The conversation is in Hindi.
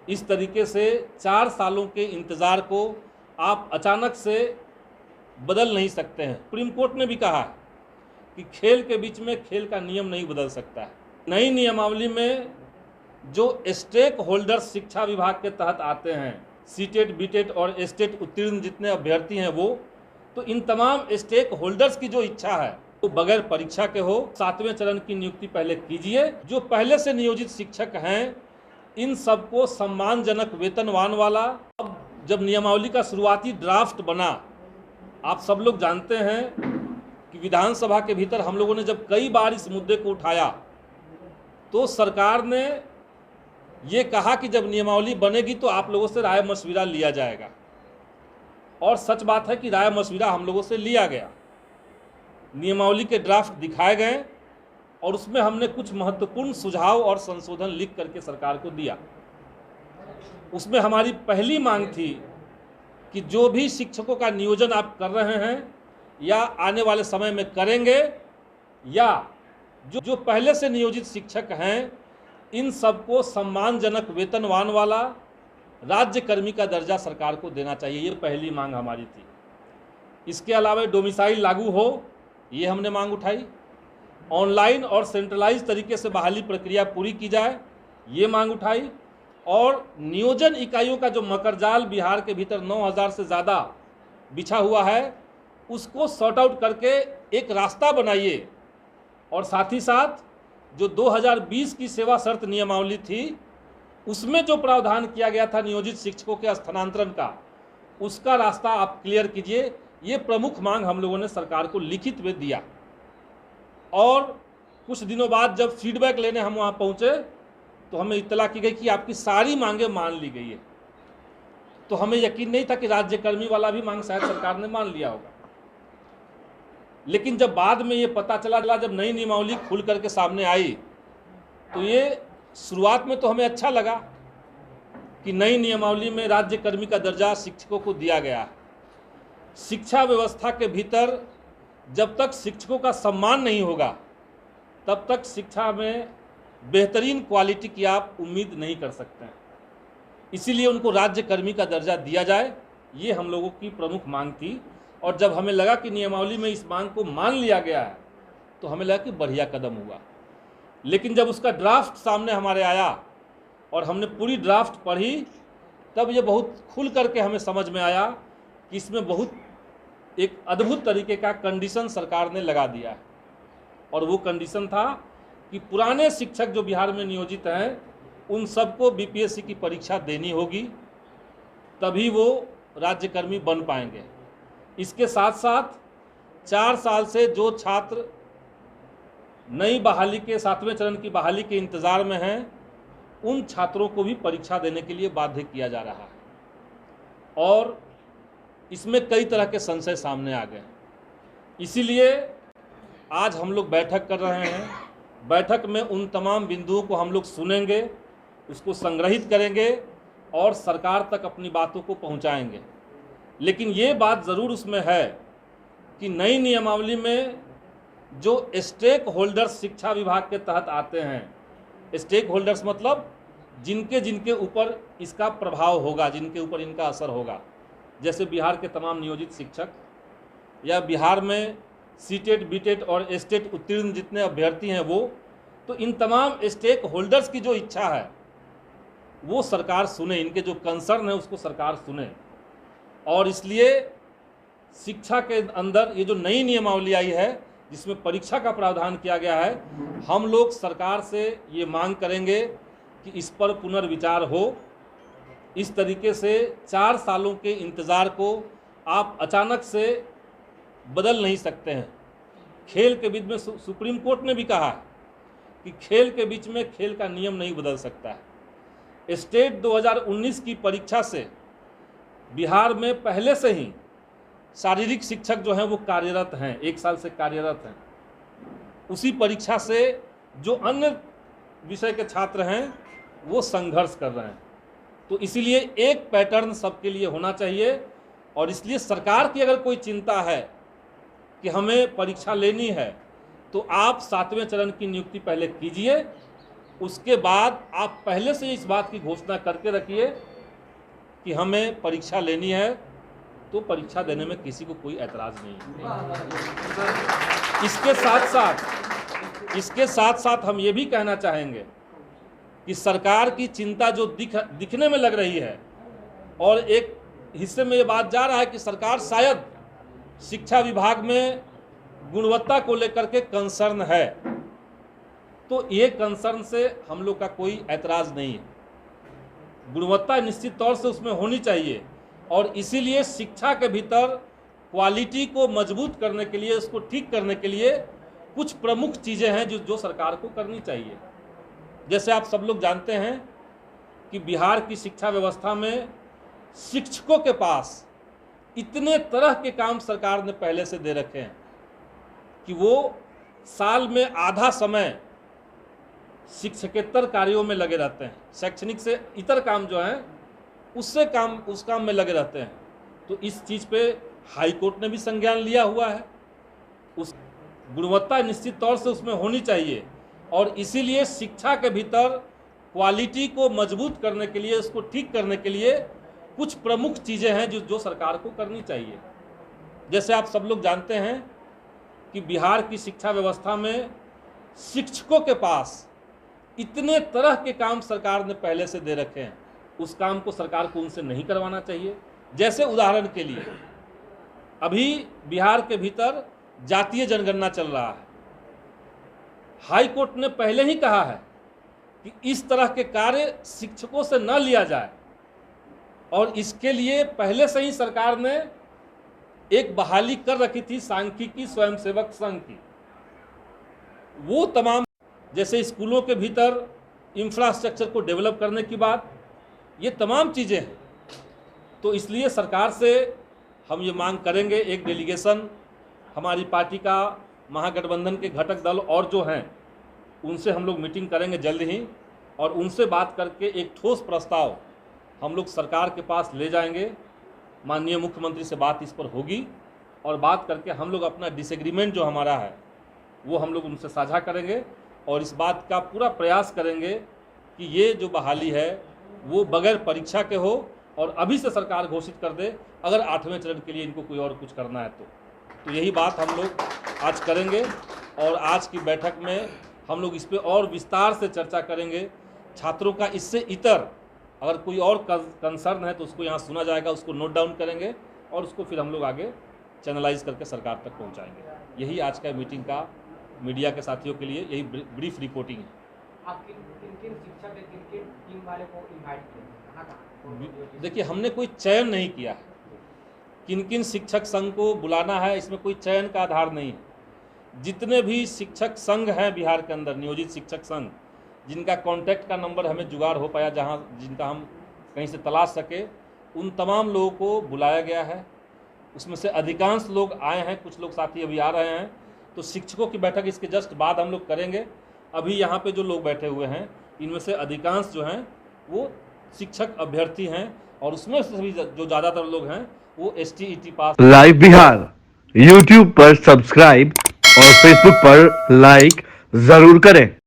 इस तरीके से 4 सालों के इंतज़ार को आप अचानक से बदल नहीं सकते हैं। सुप्रीम कोर्ट ने भी कहा है कि खेल के बीच में खेल का नियम नहीं बदल सकता है। नई नियमावली में जो स्टेक होल्डर्स शिक्षा विभाग के तहत आते हैं, सीटेट, बीटेट और एस्टेट उत्तीर्ण जितने अभ्यर्थी हैं वो, तो इन तमाम स्टेक होल्डर्स की जो इच्छा है वो बगैर परीक्षा के हो। 7वें चरण की नियुक्ति पहले कीजिए। जो पहले से नियोजित शिक्षक हैं इन सबको सम्मानजनक वेतनमान वाला, अब जब नियमावली का शुरुआती ड्राफ्ट बना, आप सब लोग जानते हैं कि विधानसभा के भीतर हम लोगों ने जब कई बार इस मुद्दे को उठाया तो सरकार ने ये कहा कि जब नियमावली बनेगी तो आप लोगों से राय मशविरा लिया जाएगा। और सच बात है कि राय मशविरा हम लोगों से लिया गया, नियमावली के ड्राफ्ट दिखाए गए और उसमें हमने कुछ महत्वपूर्ण सुझाव और संशोधन लिख करके सरकार को दिया। उसमें हमारी पहली मांग थी कि जो भी शिक्षकों का नियोजन आप कर रहे हैं या आने वाले समय में करेंगे, या जो पहले से नियोजित शिक्षक हैं इन सबको सम्मानजनक वेतनमान वाला राज्य कर्मी का दर्जा सरकार को देना चाहिए। ये पहली मांग हमारी थी। इसके अलावा डोमिसाइल लागू हो, ये हमने मांग उठाई। ऑनलाइन और सेंट्रलाइज तरीके से बहाली प्रक्रिया पूरी की जाए, ये मांग उठाई। और नियोजन इकाइयों का जो मकरजाल बिहार के भीतर 9000 से ज़्यादा बिछा हुआ है उसको सॉर्ट आउट करके एक रास्ता बनाइए। और साथ ही साथ जो 2020 की सेवा शर्त नियमावली थी उसमें जो प्रावधान किया गया था नियोजित शिक्षकों के स्थानांतरण का, उसका रास्ता आप क्लियर कीजिए। ये प्रमुख मांग हम लोगों ने सरकार को लिखित में दिया। और कुछ दिनों बाद जब फीडबैक लेने हम वहाँ पहुँचे तो हमें इत्तला की गई कि आपकी सारी मांगें मान ली गई है। तो हमें यकीन नहीं था कि राज्यकर्मी वाला भी मांग शायद सरकार ने मान लिया होगा। लेकिन जब बाद में ये पता चला, जब नई नियमावली खुल करके सामने आई, तो ये शुरुआत में तो हमें अच्छा लगा कि नई नियमावली में राज्यकर्मी का दर्जा शिक्षकों को दिया गया है। शिक्षा व्यवस्था के भीतर जब तक शिक्षकों का सम्मान नहीं होगा तब तक शिक्षा में बेहतरीन क्वालिटी की आप उम्मीद नहीं कर सकते हैं। इसीलिए उनको राज्यकर्मी का दर्जा दिया जाए, ये हम लोगों की प्रमुख मांग थी। और जब हमें लगा कि नियमावली में इस मांग को मान लिया गया है तो हमें लगा कि बढ़िया कदम हुआ। लेकिन जब उसका ड्राफ्ट सामने हमारे आया और हमने पूरी ड्राफ्ट पढ़ी तब ये बहुत खुल करके हमें समझ में आया कि इसमें बहुत एक अद्भुत तरीके का कंडीशन सरकार ने लगा दिया है। और वो कंडीशन था कि पुराने शिक्षक जो बिहार में नियोजित हैं उन सबको बीपीएससी की परीक्षा देनी होगी, तभी वो राज्यकर्मी बन पाएंगे। इसके साथ साथ 4 साल से जो छात्र नई बहाली के 7वें चरण की बहाली के इंतज़ार में हैं उन छात्रों को भी परीक्षा देने के लिए बाध्य किया जा रहा है। और इसमें कई तरह के संशय सामने आ गए। इसीलिए आज हम लोग बैठक कर रहे हैं। बैठक में उन तमाम बिंदुओं को हम लोग सुनेंगे, उसको संग्रहित करेंगे और सरकार तक अपनी बातों को पहुंचाएंगे। लेकिन ये बात ज़रूर उसमें है कि नई नियमावली में जो स्टेक होल्डर्स शिक्षा विभाग के तहत आते हैं, स्टेक होल्डर्स मतलब जिनके ऊपर इसका प्रभाव होगा, जिनके ऊपर इनका असर होगा, जैसे बिहार के तमाम नियोजित शिक्षक या बिहार में सीटेट, बीटेट और एस्टेट उत्तीर्ण जितने अभ्यर्थी हैं वो, तो इन तमाम स्टेक होल्डर्स की जो इच्छा है वो सरकार सुने, इनके जो कंसर्न है उसको सरकार सुने। और इसलिए शिक्षा के अंदर ये जो नई नियमावली आई है जिसमें परीक्षा का प्रावधान किया गया है, हम लोग सरकार से ये मांग करेंगे कि इस पर पुनर्विचार हो। इस तरीके से 4 सालों के इंतज़ार को आप अचानक से बदल नहीं सकते हैं। खेल के बीच में सुप्रीम कोर्ट ने भी कहा है कि खेल के बीच में खेल का नियम नहीं बदल सकता है। स्टेट 2019 की परीक्षा से बिहार में पहले से ही शारीरिक शिक्षक जो हैं वो कार्यरत हैं, 1 साल से कार्यरत हैं। उसी परीक्षा से जो अन्य विषय के छात्र हैं वो संघर्ष कर रहे हैं। तो इसीलिए एक पैटर्न सबके लिए होना चाहिए। और इसलिए सरकार की अगर कोई चिंता है कि हमें परीक्षा लेनी है तो आप 7वें चरण की नियुक्ति पहले कीजिए। उसके बाद आप पहले से इस बात की घोषणा करके रखिए कि हमें परीक्षा लेनी है, तो परीक्षा देने में किसी को कोई ऐतराज नहीं है। इसके साथ साथ हम ये भी कहना चाहेंगे कि सरकार की चिंता जो दिखने में लग रही है, और एक हिस्से में ये बात जा रहा है कि सरकार शायद शिक्षा विभाग में गुणवत्ता को लेकर के कंसर्न है, तो ये कंसर्न से हम लोग का कोई ऐतराज नहीं है। गुणवत्ता निश्चित तौर से उसमें होनी चाहिए, और इसीलिए शिक्षा के भीतर क्वालिटी को मजबूत करने के लिए, उसको ठीक करने के लिए कुछ प्रमुख चीज़ें हैं जो सरकार को करनी चाहिए। जैसे आप सब लोग जानते हैं कि बिहार की शिक्षा व्यवस्था में शिक्षकों के पास इतने तरह के काम सरकार ने पहले से दे रखे हैं कि वो साल में आधा समय शिक्षकेतर कार्यों में लगे रहते हैं। शैक्षणिक से इतर काम जो हैं उस काम में लगे रहते हैं। तो इस चीज़ पे हाई कोर्ट ने भी संज्ञान लिया हुआ है। उस गुणवत्ता निश्चित तौर से उसमें होनी चाहिए, और इसीलिए शिक्षा के भीतर क्वालिटी को मजबूत करने के लिए, उसको ठीक करने के लिए कुछ प्रमुख चीज़ें हैं जो सरकार को करनी चाहिए। जैसे आप सब लोग जानते हैं कि बिहार की शिक्षा व्यवस्था में शिक्षकों के पास इतने तरह के काम सरकार ने पहले से दे रखे हैं, उस काम को सरकार को उनसे नहीं करवाना चाहिए। जैसे उदाहरण के लिए अभी बिहार के भीतर जातीय जनगणना चल रहा है। हाई कोर्ट ने पहले ही कहा है कि इस तरह के कार्य शिक्षकों से न लिया जाए, और इसके लिए पहले से ही सरकार ने एक बहाली कर रखी थी सांख्यिकी स्वयंसेवक संघ की। वो तमाम, जैसे स्कूलों के भीतर इंफ्रास्ट्रक्चर को डेवलप करने की बात, ये तमाम चीज़ें हैं। तो इसलिए सरकार से हम ये मांग करेंगे, एक डेलीगेशन हमारी पार्टी का, महागठबंधन के घटक दल और जो हैं उनसे हम लोग मीटिंग करेंगे जल्द ही, और उनसे बात करके एक ठोस प्रस्ताव हम लोग सरकार के पास ले जाएंगे। माननीय मुख्यमंत्री से बात इस पर होगी, और बात करके हम लोग अपना डिसएग्रीमेंट जो हमारा है वो हम लोग उनसे साझा करेंगे, और इस बात का पूरा प्रयास करेंगे कि ये जो बहाली है वो बगैर परीक्षा के हो, और अभी से सरकार घोषित कर दे अगर 8वें चरण के लिए इनको कोई और कुछ करना है तो यही बात हम लोग आज करेंगे। और आज की बैठक में हम लोग इस पर और विस्तार से चर्चा करेंगे। छात्रों का इससे इतर अगर कोई और कंसर्न है तो उसको यहाँ सुना जाएगा, उसको नोट डाउन करेंगे, और उसको फिर हम लोग आगे चैनलाइज करके सरकार तक पहुँचाएंगे। यही आज का मीटिंग का मीडिया के साथियों के लिए यही ब्रीफ रिपोर्टिंग है। आप किन शिक्षक या किन टीम वाले को इनवाइट किया? देखिए, हमने कोई चयन नहीं किया है। किन किन शिक्षक संघ को बुलाना है इसमें कोई चयन का आधार नहीं है। जितने भी शिक्षक संघ हैं बिहार के अंदर, नियोजित शिक्षक संघ, जिनका कांटेक्ट का नंबर हमें जुगाड़ हो पाया, जिनका हम कहीं से तलाश सके, उन तमाम लोगों को बुलाया गया है। उसमें से अधिकांश लोग आए हैं, कुछ लोग साथी अभी आ रहे हैं। तो शिक्षकों की बैठक इसके जस्ट बाद हम लोग करेंगे। अभी यहाँ पे जो लोग बैठे हुए हैं इनमें से अधिकांश जो हैं वो शिक्षक अभ्यर्थी हैं, और उसमें से भी जो ज़्यादातर लोग हैं वो STET पास। लाइव बिहार YouTube पर सब्सक्राइब और Facebook पर लाइक जरूर करें।